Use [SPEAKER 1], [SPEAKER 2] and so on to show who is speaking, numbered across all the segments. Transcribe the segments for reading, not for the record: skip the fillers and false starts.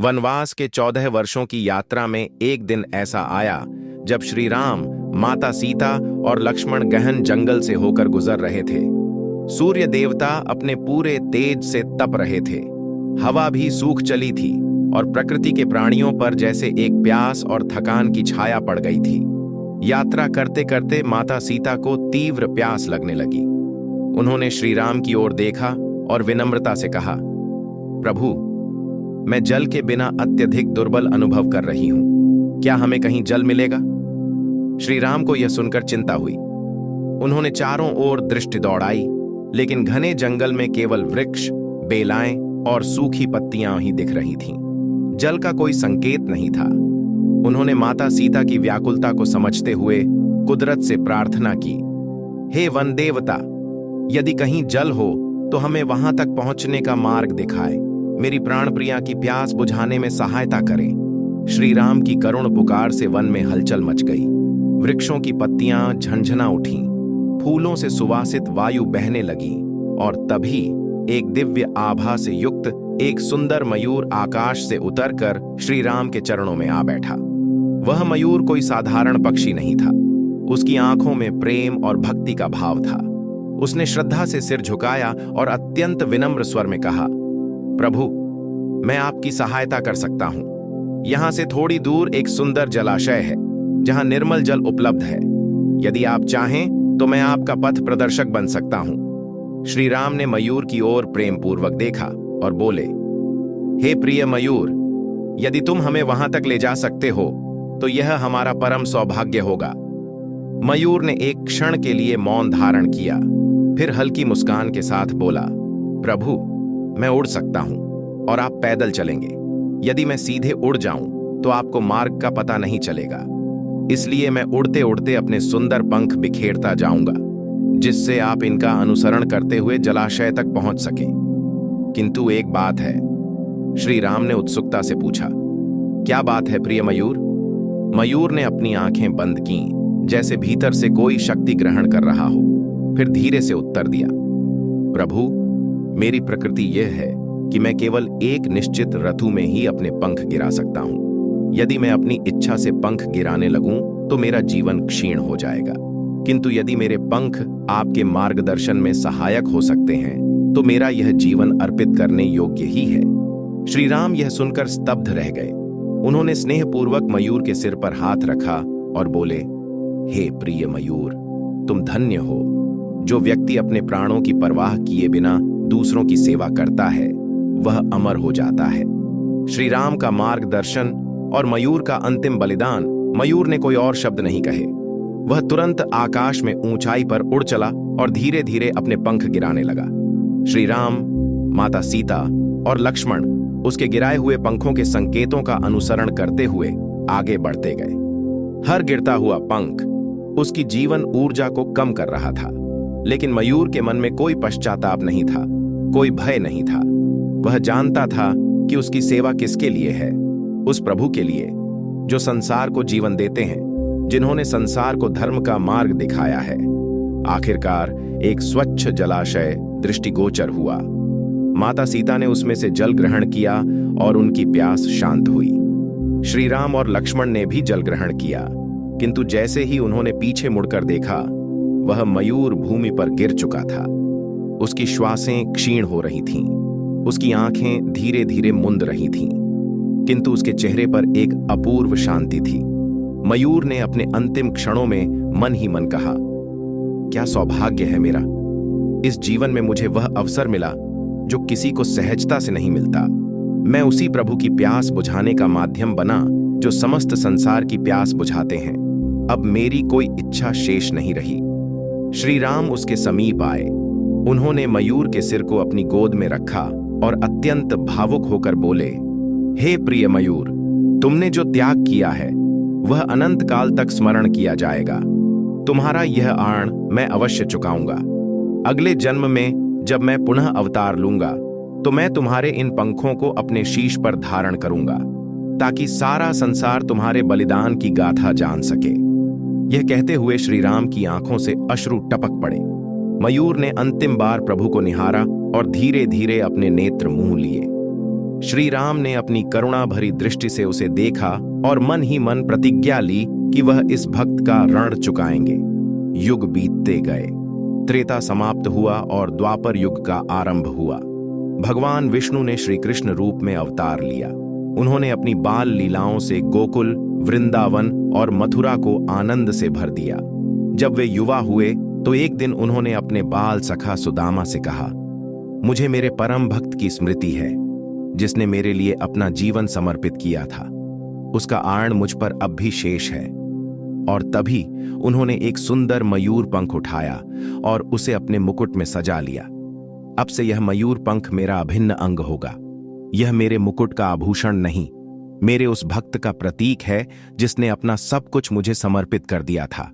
[SPEAKER 1] वनवास के 14 वर्षों की यात्रा में एक दिन ऐसा आया जब श्री राम, माता सीता और लक्ष्मण गहन जंगल से होकर गुजर रहे थे। सूर्य देवता अपने पूरे तेज से तप रहे थे। हवा भी सूख चली थी और प्रकृति के प्राणियों पर जैसे एक प्यास और थकान की छाया पड़ गई थी। यात्रा करते करते माता सीता को तीव्र प्यास लगने लगी। उन्होंने श्री राम की ओर देखा और विनम्रता से कहा, प्रभु, मैं जल के बिना अत्यधिक दुर्बल अनुभव कर रही हूं। क्या हमें कहीं जल मिलेगा? श्री राम को यह सुनकर चिंता हुई। उन्होंने चारों ओर दृष्टि दौड़ाई, लेकिन घने जंगल में केवल वृक्ष, बेलाएं और सूखी पत्तियां ही दिख रही थीं। जल का कोई संकेत नहीं था। उन्होंने माता सीता की व्याकुलता को समझते हुए कुदरत से प्रार्थना की, हे वन देवता, यदि कहीं जल हो तो हमें वहां तक पहुंचने का मार्ग दिखाए। मेरी प्राण प्रिया की प्यास बुझाने में सहायता करें। श्री राम की करुण पुकार से वन में हलचल मच गई। वृक्षों की पत्तियां झंझना उठीं, फूलों से सुवासित वायु बहने लगी और तभी एक दिव्य आभा से युक्त एक सुंदर मयूर आकाश से उतरकर श्री राम के चरणों में आ बैठा। वह मयूर कोई साधारण पक्षी नहीं था। उसकी आंखों में प्रेम और भक्ति का भाव था। उसने श्रद्धा से सिर झुकाया और अत्यंत विनम्र स्वर में कहा, प्रभु, मैं आपकी सहायता कर सकता हूं। यहां से थोड़ी दूर एक सुंदर जलाशय है जहां निर्मल जल उपलब्ध है। यदि आप चाहें तो मैं आपका पथ प्रदर्शक बन सकता हूं। श्री राम ने मयूर की ओर प्रेम पूर्वक देखा और बोले, हे प्रिय मयूर, यदि तुम हमें वहां तक ले जा सकते हो तो यह हमारा परम सौभाग्य होगा। मयूर ने एक क्षण के लिए मौन धारण किया, फिर हल्की मुस्कान के साथ बोला, प्रभु, मैं उड़ सकता हूं और आप पैदल चलेंगे। यदि मैं सीधे उड़ जाऊं तो आपको मार्ग का पता नहीं चलेगा। इसलिए मैं उड़ते उड़ते अपने सुंदर पंख बिखेरता जाऊंगा, जिससे आप इनका अनुसरण करते हुए जलाशय तक पहुंच सकें। किंतु एक बात है। श्री राम ने उत्सुकता से पूछा, क्या बात है प्रिय मयूर? मयूर ने अपनी आंखें बंद कीं, जैसे भीतर से कोई शक्ति ग्रहण कर रहा हो। फिर धीरे से उत्तर दिया, प्रभु, मेरी प्रकृति यह है कि मैं केवल एक निश्चित ऋतु में ही अपने पंख गिरा सकता हूं। यदि मैं अपनी इच्छा से पंख गिराने लगूं तो मेरा जीवन क्षीण हो जाएगा। किंतु यदि मेरे पंख आपके मार्गदर्शन में सहायक हो सकते हैं तो मेरा यह जीवन अर्पित करने योग्य ही है। श्री राम यह सुनकर स्तब्ध रह गए। उन्होंने स्नेहपूर्वक मयूर के सिर पर हाथ रखा और बोले, हे प्रिय मयूर, तुम धन्य हो। जो व्यक्ति अपने प्राणों की परवाह किए बिना दूसरों की सेवा करता है वह अमर हो जाता है। श्री राम का मार्गदर्शन और मयूर का अंतिम बलिदान। मयूर ने कोई और शब्द नहीं कहे। वह तुरंत आकाश में ऊंचाई पर उड़ चला और धीरे धीरे अपने पंख गिराने लगा। श्री राम, माता सीता और लक्ष्मण उसके गिराए हुए पंखों के संकेतों का अनुसरण करते हुए आगे बढ़ते गए। हर गिरता हुआ पंख उसकी जीवन ऊर्जा को कम कर रहा था, लेकिन मयूर के मन में कोई पश्चाताप नहीं था, कोई भय नहीं था। वह जानता था कि उसकी सेवा किसके लिए है, उस प्रभु के लिए जो संसार को जीवन देते हैं, जिन्होंने संसार को धर्म का मार्ग दिखाया है। आखिरकार एक स्वच्छ जलाशय दृष्टिगोचर हुआ। माता सीता ने उसमें से जल ग्रहण किया और उनकी प्यास शांत हुई। श्री राम और लक्ष्मण ने भी जल ग्रहण किया, किंतु जैसे ही उन्होंने पीछे मुड़कर देखा, वह मयूर भूमि पर गिर चुका था। उसकी श्वासें क्षीण हो रही थीं, उसकी आंखें धीरे धीरे मुंद रही थीं, किंतु उसके चेहरे पर एक अपूर्व शांति थी। मयूर ने अपने अंतिम क्षणों में मन ही मन कहा, क्या सौभाग्य है मेरा। इस जीवन में मुझे वह अवसर मिला जो किसी को सहजता से नहीं मिलता। मैं उसी प्रभु की प्यास बुझाने का माध्यम बना जो समस्त संसार की प्यास बुझाते हैं। अब मेरी कोई इच्छा शेष नहीं रही। श्री राम उसके समीप आए। उन्होंने मयूर के सिर को अपनी गोद में रखा और अत्यंत भावुक होकर बोले, हे प्रिय मयूर, तुमने जो त्याग किया है वह अनंत काल तक स्मरण किया जाएगा। तुम्हारा यह आण मैं अवश्य चुकाऊंगा। अगले जन्म में जब मैं पुनः अवतार लूंगा तो मैं तुम्हारे इन पंखों को अपने शीश पर धारण करूंगा, ताकि सारा संसार तुम्हारे बलिदान की गाथा जान सके। यह कहते हुए श्री राम की आंखों से अश्रु टपक पड़े। मयूर ने अंतिम बार प्रभु को निहारा और धीरे धीरे अपने नेत्र मूंद लिए। श्री राम ने अपनी करुणा भरी दृष्टि से उसे देखा और मन ही मन प्रतिज्ञा ली कि वह इस भक्त का ऋण चुकाएंगे। युग बीतते गए, त्रेता समाप्त हुआ और द्वापर युग का आरंभ हुआ। भगवान विष्णु ने श्री कृष्ण रूप में अवतार लिया। उन्होंने अपनी बाल लीलाओं से गोकुल, वृंदावन और मथुरा को आनंद से भर दिया। जब वे युवा हुए तो एक दिन उन्होंने अपने बाल सखा सुदामा से कहा, मुझे मेरे परम भक्त की स्मृति है जिसने मेरे लिए अपना जीवन समर्पित किया था। उसका आर्ण मुझ पर अब भी शेष है। और तभी उन्होंने एक सुंदर मयूर पंख उठाया और उसे अपने मुकुट में सजा लिया। अब से यह मयूर पंख मेरा अभिन्न अंग होगा। यह मेरे मुकुट का आभूषण नहीं, मेरे उस भक्त का प्रतीक है जिसने अपना सब कुछ मुझे समर्पित कर दिया था।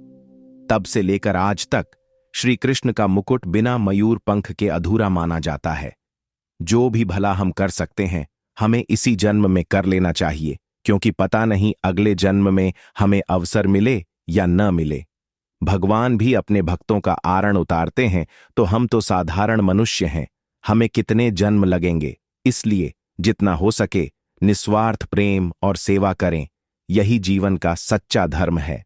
[SPEAKER 1] तब से लेकर आज तक श्री कृष्ण का मुकुट बिना मयूर पंख के अधूरा माना जाता है। जो भी भला हम कर सकते हैं, हमें इसी जन्म में कर लेना चाहिए, क्योंकि पता नहीं अगले जन्म में हमें अवसर मिले या न मिले। भगवान भी अपने भक्तों का आरण उतारते हैं, तो हम तो साधारण मनुष्य हैं, हमें कितने जन्म लगेंगे। इसलिए जितना हो सके निस्वार्थ प्रेम और सेवा करें, यही जीवन का सच्चा धर्म है।